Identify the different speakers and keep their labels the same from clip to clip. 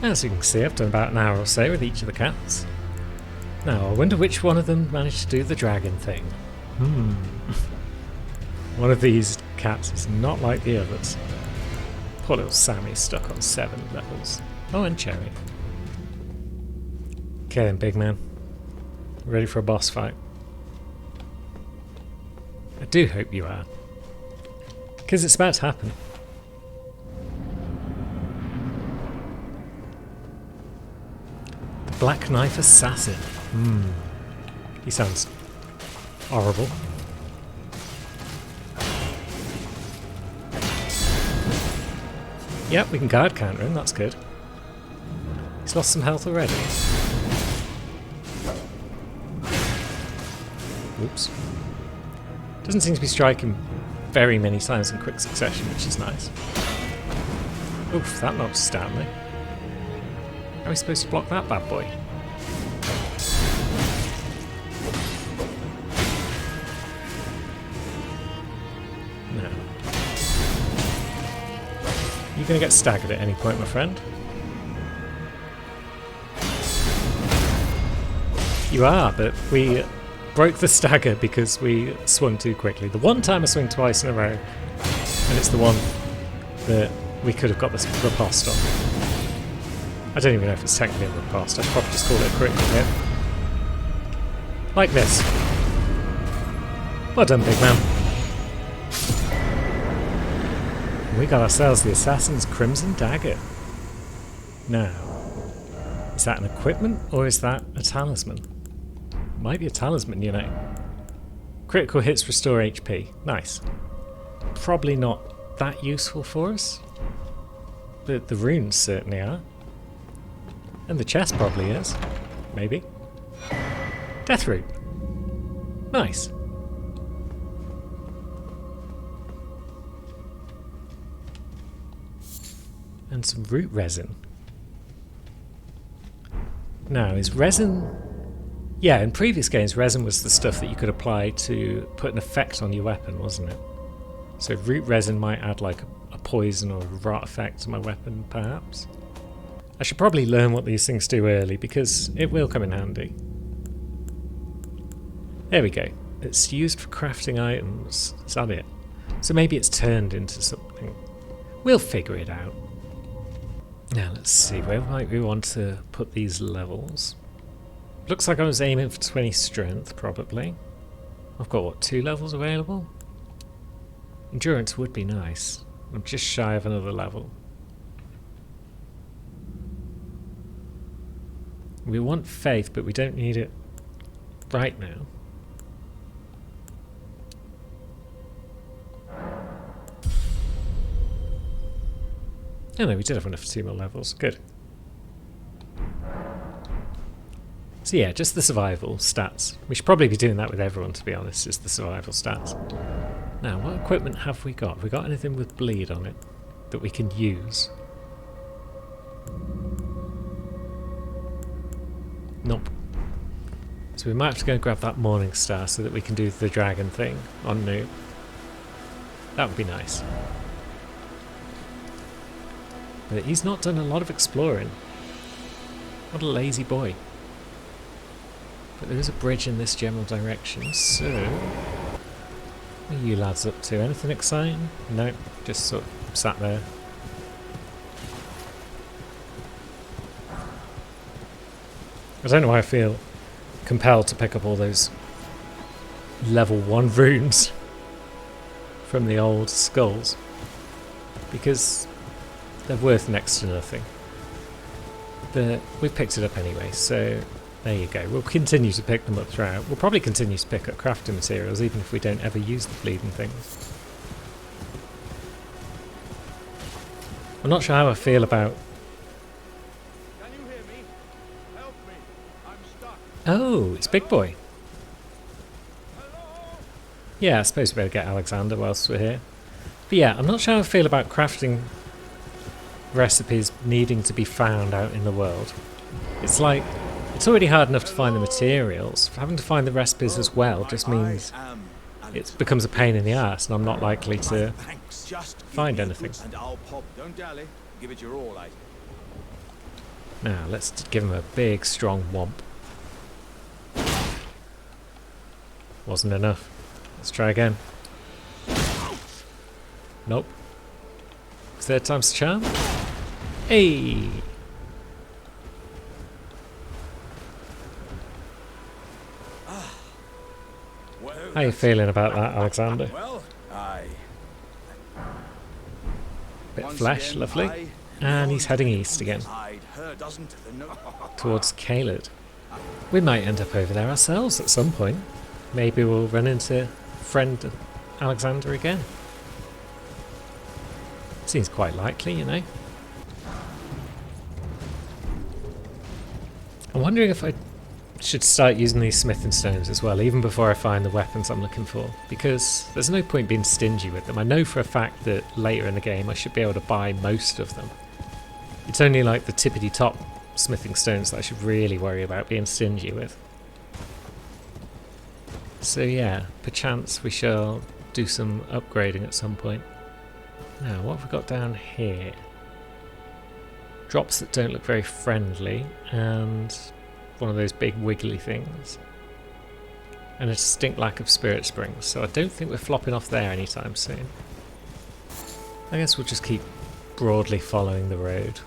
Speaker 1: As you can see, I've done about an hour or so with each of the cats. Now, I wonder which one of them managed to do the dragon thing. One of these cats is not like the others. Poor little Sammy stuck on 7 levels. Oh, and Cherry. Okay then, big man. Ready for a boss fight? I do hope you are. Because it's about to happen. The Black Knife Assassin. He sounds horrible. Yep, we can guard counter him, that's good. He's lost some health already. Oops. Doesn't seem to be striking very many times in quick succession, which is nice. Oof, that knocked us down there. How are we supposed to block that bad boy? No. You're going to get staggered at any point, my friend. You are, but we broke the stagger because we swung too quickly. The one time I swing twice in a row, and it's the one that we could have got the riposte on. I don't even know if it's technically a riposte. I'd probably just call it a critical hit. Like this. Well done, big man. We got ourselves the Assassin's Crimson Dagger. Now, is that an equipment or is that a talisman? Might be a talisman, you know. Critical hits restore HP. Nice. Probably not that useful for us. But the runes certainly are. And the chest probably is. Maybe. Death root. Nice. And some root resin. Now, is resin... Yeah, in previous games, resin was the stuff that you could apply to put an effect on your weapon, wasn't it? So root resin might add like a poison or a rot effect to my weapon, perhaps. I should probably learn what these things do early, because it will come in handy. There we go. It's used for crafting items. Is that it? So maybe it's turned into something. We'll figure it out. Now let's see, where might we want to put these levels? Looks like I was aiming for 20 strength, probably. I've got, what, 2 levels available? Endurance would be nice. I'm just shy of another level. We want faith, but we don't need it right now. Oh no, we did have enough for 2 more levels. Good. So yeah, just the survival stats. We should probably be doing that with everyone, to be honest, just the survival stats. Now, what equipment have we got? Have we got anything with bleed on it that we can use? Nope. So we might have to go and grab that Morning Star so that we can do the dragon thing on Noob. That would be nice. But he's not done a lot of exploring. What a lazy boy. But there is a bridge in this general direction, so... What are you lads up to? Anything exciting? No, just sort of sat there. I don't know why I feel compelled to pick up all those level 1 runes from the old skulls. Because they're worth next to nothing. But we picked it up anyway, so... There you go. We'll continue to pick them up throughout. We'll probably continue to pick up crafting materials even if we don't ever use the bleeding things. I'm not sure how I feel about...
Speaker 2: Can you hear me? Help me. I'm stuck.
Speaker 1: Oh, it's Big Boy.
Speaker 2: Hello?
Speaker 1: Yeah, I suppose we better get Alexander whilst we're here. But yeah, I'm not sure how I feel about crafting recipes needing to be found out in the world. It's like... It's already hard enough to find the materials. Having to find the recipes as well just means it becomes a pain in the ass, and I'm not likely to find anything.
Speaker 2: And I'll pop. Don't dally. Give it your all,
Speaker 1: Now, let's give him a big, strong whomp. Wasn't enough. Let's try again. Nope. Third time's the charm. Hey! How you feeling about that, Alexander?
Speaker 2: Well, aye.
Speaker 1: Bit of
Speaker 2: Once
Speaker 1: flesh,
Speaker 2: again,
Speaker 1: lovely.
Speaker 2: I
Speaker 1: And he's heading east again,
Speaker 2: tied her dozen to the no-
Speaker 1: towards Caelid. We might end up over there ourselves at some point. Maybe we'll run into friend Alexander again. Seems quite likely, you know. I'm wondering if I should start using these smithing stones as well, even before I find the weapons I'm looking for, because there's no point being stingy with them. I know for a fact that later in the game I should be able to buy most of them. It's only like the tippity top smithing stones that I should really worry about being stingy with. So yeah, perchance we shall do some upgrading at some point. Now, what have we got down here? Drops that don't look very friendly, and one of those big wiggly things. And a distinct lack of spirit springs, so I don't think we're flopping off there anytime soon. I guess we'll just keep broadly following the road.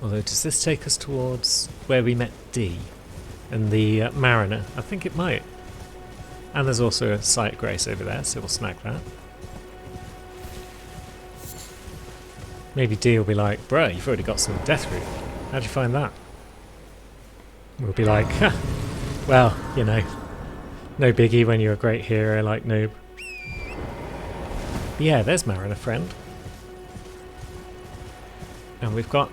Speaker 1: Although, does this take us towards where we met Dee and the Mariner? I think it might. And there's also a Sight Grace over there, so we'll snag that. Maybe Dee will be like, bruh, you've already got some Death Root. How'd you find that? We'll be like, ha, well, you know, no biggie when you're a great hero like Noob. But yeah, there's Mariner friend. And we've got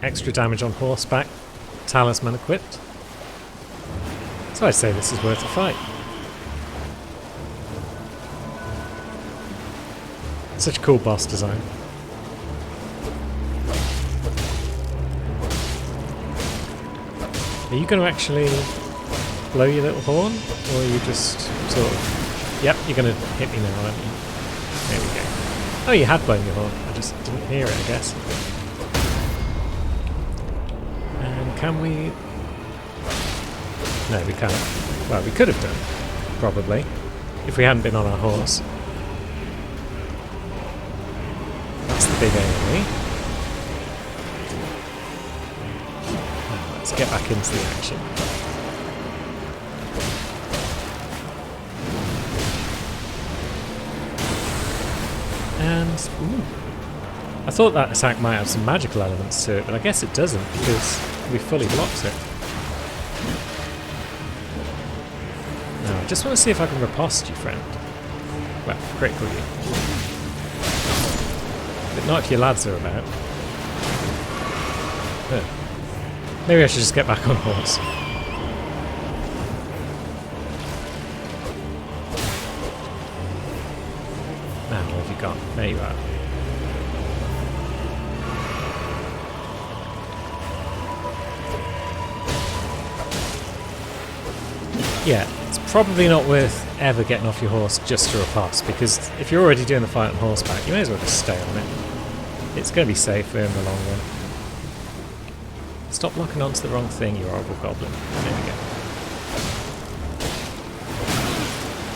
Speaker 1: extra damage on horseback, talisman equipped. So I'd say this is worth a fight. Such a cool boss design. Are you going to actually blow your little horn? Or are you just sort of... Yep, you're going to hit me now, aren't you? There we go. Oh, you had blown your horn. I just didn't hear it, I guess. And can we... No, we can't. Well, we could have done, probably, if we hadn't been on our horse. That's the big AoE. Now, let's get back into the action. And, ooh, I thought that attack might have some magical elements to it, but I guess it doesn't, because we fully blocked it. Now, I just want to see if I can riposte you, friend. Well, critical you. But not if your lads are about. Maybe I should just get back on horse. Now, what have you got? There you are. Yeah, it's probably not worth ever getting off your horse just to riposte, because if you're already doing the fight on horseback, you may as well just stay on it. It's going to be safer in the long run. Stop locking onto the wrong thing, you horrible goblin. There we go.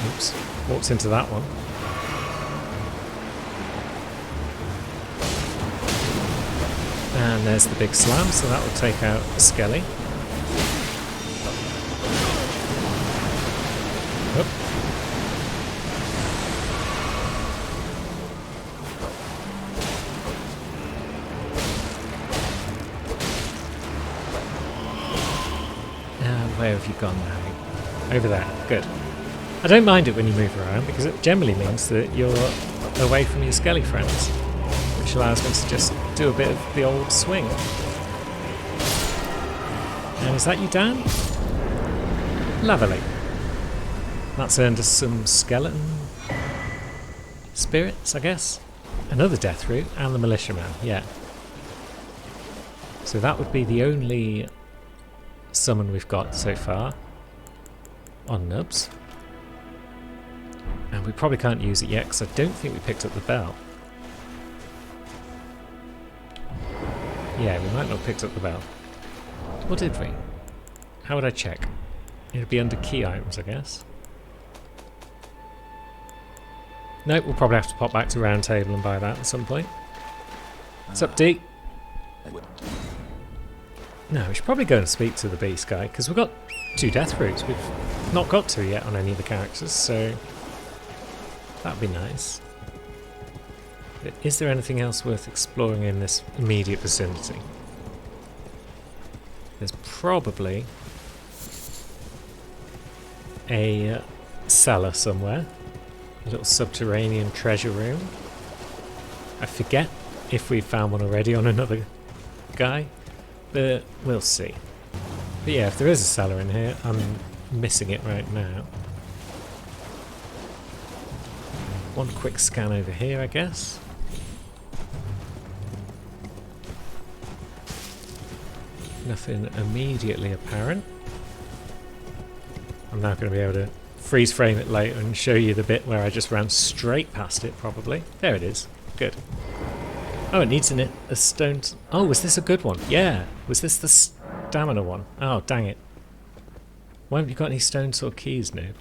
Speaker 1: Oops, walked into that one. And there's the big slam, so that will take out the Skelly. Oop. And where have you gone now? Over there, good. I don't mind it when you move around, because it generally means that you're away from your Skelly friends, which allows me to just do a bit of the old swing. And is that you, Dan? Lovely. That's earned us some skeleton spirits, I guess. Another Death Root and the Militiaman, yeah. So that would be the only summon we've got so far on Nubs. And we probably can't use it yet because I don't think we picked up the bell. Yeah, we might not have picked up the bell. Or did we? How would I check? It'd be under key items, I guess. Nope, we'll probably have to pop back to Round Table and buy that at some point. What's up, D? No, we should probably go and speak to the beast guy, because we've got 2 death roots we've not got to yet on any of the characters, so that'd be nice. But is there anything else worth exploring in this immediate vicinity? There's probably a cellar somewhere. A little subterranean treasure room. I forget if we found one already on another guy, but we'll see. But yeah, if there is a cellar in here, I'm missing it right now. One quick scan over here, I guess. Nothing immediately apparent. I'm now going to be able to freeze frame it later and show you the bit where I just ran straight past it, probably. There it is. Good. Oh, it needs a stone... Oh, was this a good one? Yeah. Was this the stamina one? Oh, dang it. Why haven't you got any stone sword keys, noob?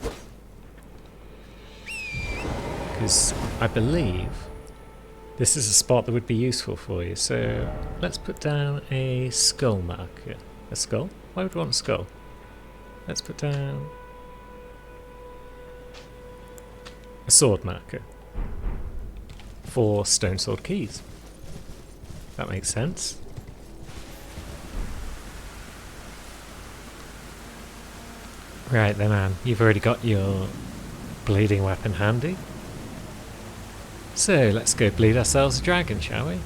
Speaker 1: Because I believe this is a spot that would be useful for you. So let's put down a skull marker. A skull? Why would we want a skull? Let's put down a sword marker for stone sword keys. That makes sense. Right then, man, you've already got your bleeding weapon handy. So let's go bleed ourselves a dragon, shall we?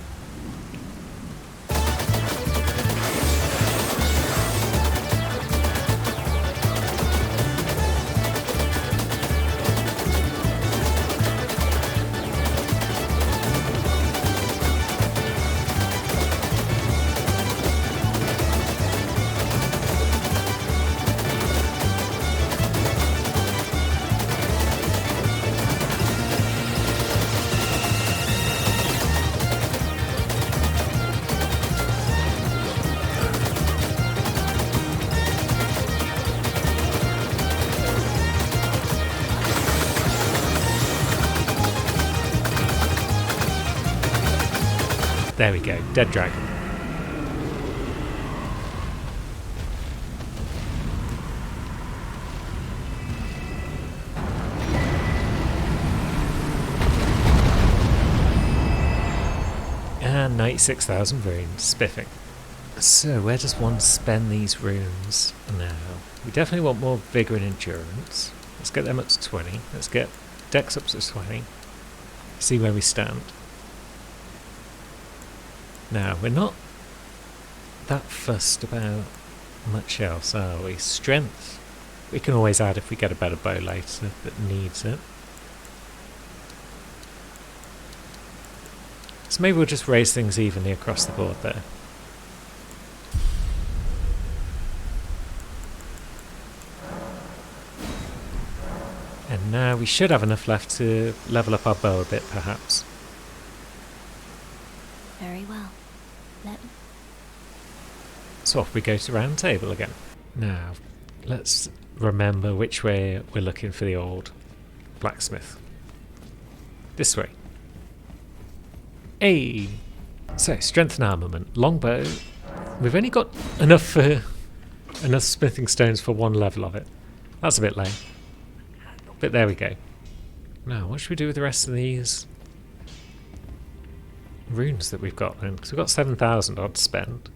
Speaker 1: There we go, dead dragon. And 96,000 runes, spiffing. So where does one spend these runes now? We definitely want more vigour and endurance. Let's get them up to 20. Let's get dex up to 20. See where we stand. Now, we're not that fussed about much else, are we? Strength, we can always add if we get a better bow later that needs it. So maybe we'll just raise things evenly across the board there. And now we should have enough left to level up our bow a bit, perhaps.
Speaker 3: Very well.
Speaker 1: So off we go to Round Table again. Now, let's remember which way we're looking for the old blacksmith. This way. Hey! So, strength and armament. Longbow. We've only got enough smithing stones for one level of it. That's a bit lame. But there we go. Now, what should we do with the rest of these runes that we've got then? Because we've got 7,000 odd to spend.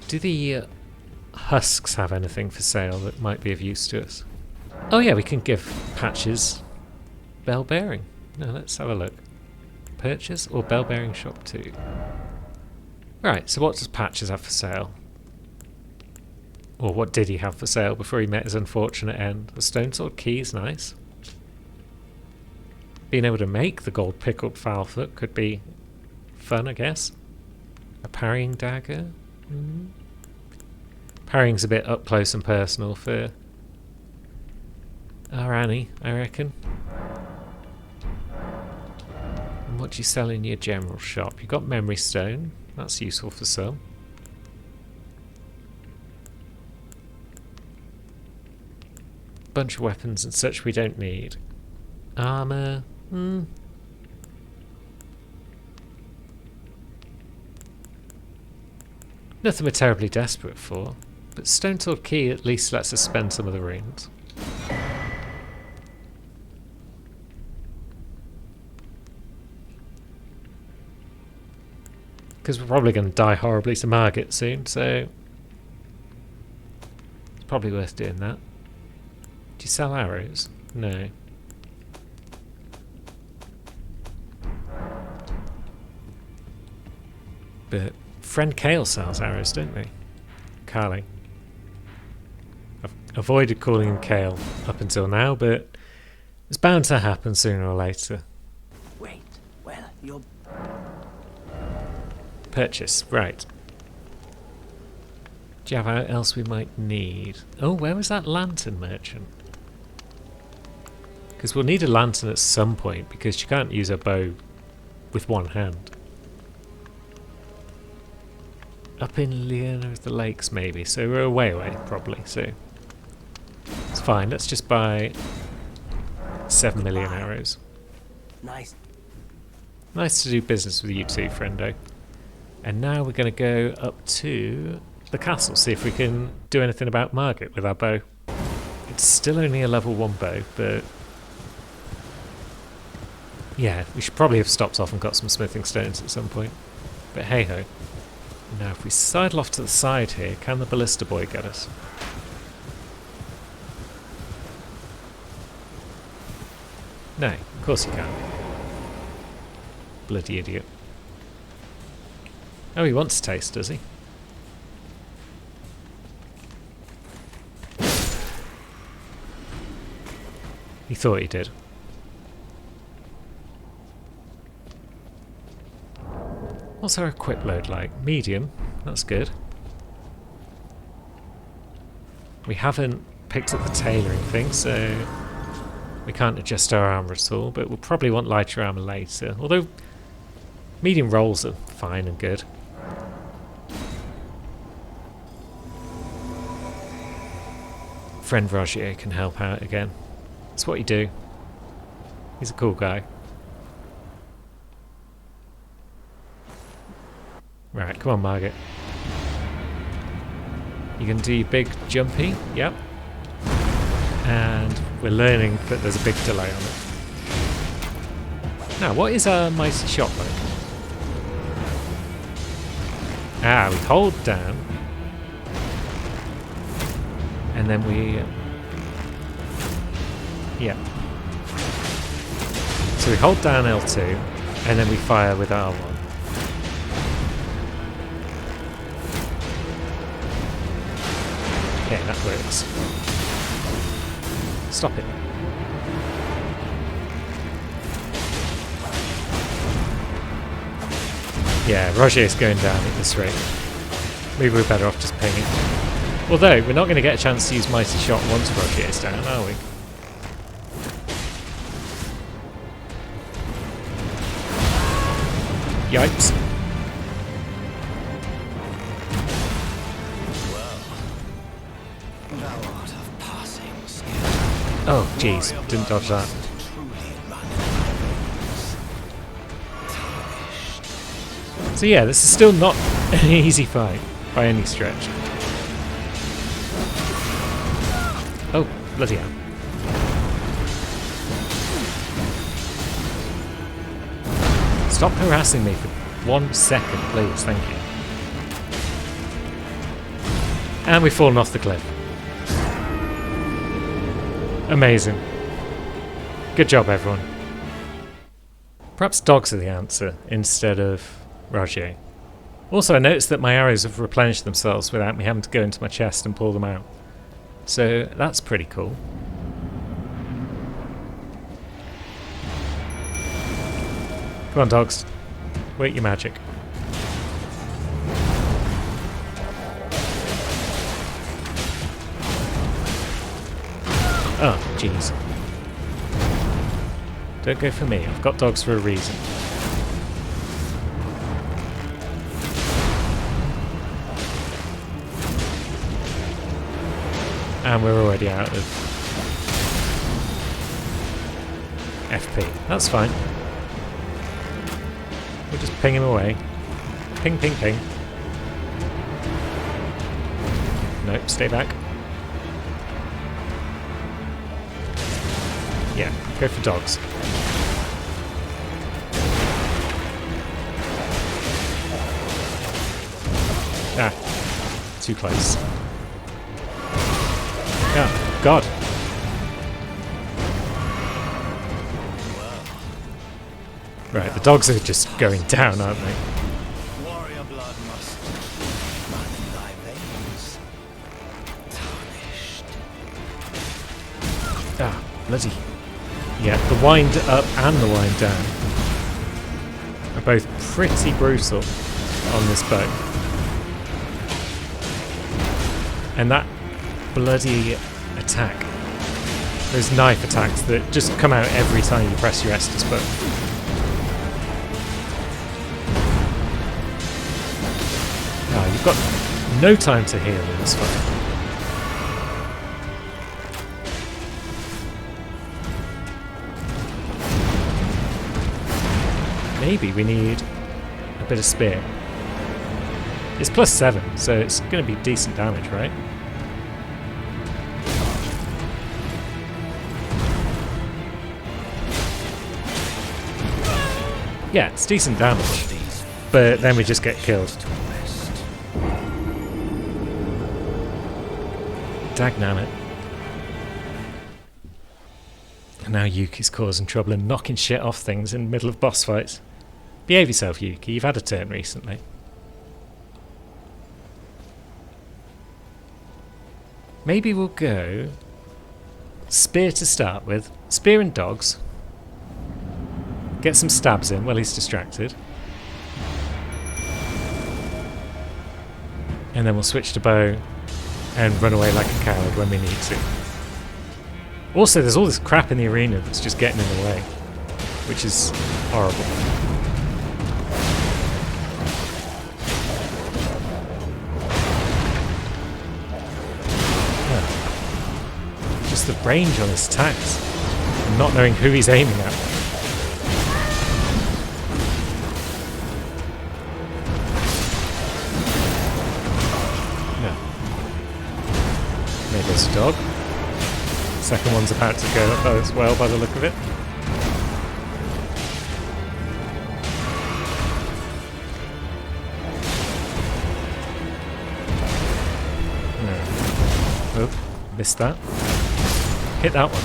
Speaker 1: Do the husks have anything for sale that might be of use to us? Oh yeah, we can give Patches bell bearing. No, let's have a look. Purchase or bell bearing shop 2. Right, so what does Patches have for sale? Or what did he have for sale before he met his unfortunate end? The stone sword keys, nice. Being able to make the gold pickled foulfoot could be fun, I guess. A parrying dagger. Parrying's a bit up close and personal for our Annie, I reckon. And what do you sell in your general shop? You've got memory stone. That's useful for some. Bunch of weapons and such we don't need. Armour. Nothing we're terribly desperate for. But Stone Sword Key at least lets us spend some of the runes. Because we're probably going to die horribly to Margit soon, so it's probably worth doing that. Do you sell arrows? No. But friend Kale sells arrows, don't they? Carly. I've avoided calling him Kale up until now, but it's bound to happen sooner or later.
Speaker 3: Wait, well, you're...
Speaker 1: Purchase, right. Do you have anything else we might need? Oh, where was that lantern merchant? Because we'll need a lantern at some point, because you can't use a bow with one hand. Up in Liana of the Lakes, maybe. So we're way away, probably. So it's fine. Let's just buy 7 million arrows.
Speaker 3: Nice.
Speaker 1: Nice to do business with you too, friendo. And now we're going to go up to the castle, see if we can do anything about Margit with our bow. It's still only a level 1 bow, but yeah, we should probably have stopped off and got some smithing stones at some point. But hey ho. Now if we sidle off to the side here, can the ballista boy get us? No, of course he can. Bloody idiot. Oh, he wants a taste, does he? He thought he did. What's our equip load like? Medium. That's good. We haven't picked up the tailoring thing, so we can't adjust our armour at all, but we'll probably want lighter armour later. Although medium rolls are fine and good. Friend Rogier can help out again. That's what you do. He's a cool guy. Right, come on, Margit. You can do your big jumpy, yep. And we're learning that there's a big delay on it. Now, what is our mighty shot like? Ah, we hold down. And then we... yeah. So we hold down L2, and then we fire with R1. Yeah, that works. Stop it. Yeah, Rogier's going down at this rate. Maybe we're better off just pinging. Although, we're not going to get a chance to use Mighty Shot once Rogier's down, are we? Yipes. Oh, jeez. Didn't dodge that. So yeah, this is still not an easy fight, by any stretch. Oh, bloody hell. Stop harassing me for 1 second, please, thank you. And we've fallen off the cliff. Amazing. Good job, everyone. Perhaps dogs are the answer instead of Rogier. Also, I noticed that my arrows have replenished themselves without me having to go into my chest and pull them out. So that's pretty cool. Come on, dogs. Work your magic. Oh, jeez. Don't go for me. I've got dogs for a reason. And we're already out of FP. That's fine. We'll just ping him away. Ping, ping, ping. Nope, stay back. Yeah, go for dogs. Ah, too close. Oh, God. Right, the dogs are just going down, aren't they?
Speaker 2: Warrior blood must run in thy veins. Tarnished.
Speaker 1: Ah, bloody. Yeah, the wind up and the wind down are both pretty brutal on this boat. And that bloody attack, those knife attacks that just come out every time you press your Estus button. Ah, you've got no time to heal in this fight. Maybe we need a bit of spear. It's +7, so it's going to be decent damage, right? Yeah, it's decent damage, but then we just get killed. Dagnammit. And now Yuki's causing trouble and knocking shit off things in the middle of boss fights. Behave yourself, Yuki. You've had a turn recently. Maybe we'll go spear to start with. Spear and dogs. Get some stabs in while he's distracted. And then we'll switch to bow and run away like a coward when we need to. Also, there's all this crap in the arena that's just getting in the way, which is horrible. Yeah. Just the range on his attacks, and not knowing who he's aiming at. Maybe it's a dog. Second one's about to go up as well by the look of it. No. Oh, missed that. Hit that one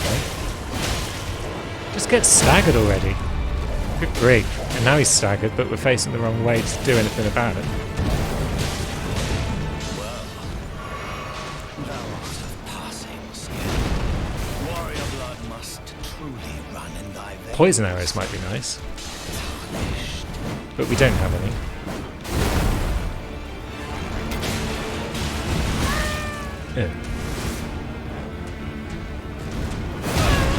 Speaker 1: though. Just get staggered already. Good grief. And now he's staggered, but we're facing the wrong way to do anything about it. Poison arrows might be nice, but we don't have any.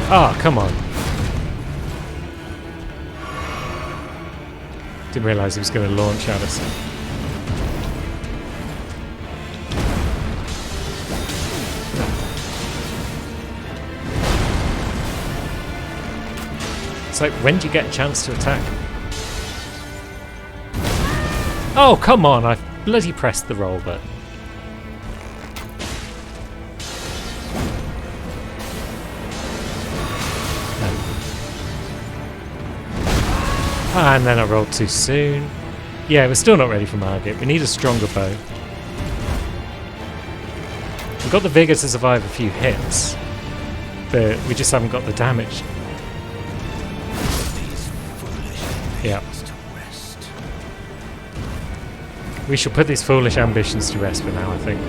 Speaker 1: Ah, come on. Didn't realise he was going to launch at us. It's like, when do you get a chance to attack? Oh, come on! I've bloody pressed the roll button. And then I rolled too soon. Yeah, we're still not ready for Margit. We need a stronger bow. We've got the vigour to survive a few hits, but we just haven't got the damage. Yeah. We shall put these foolish ambitions to rest for now, I think.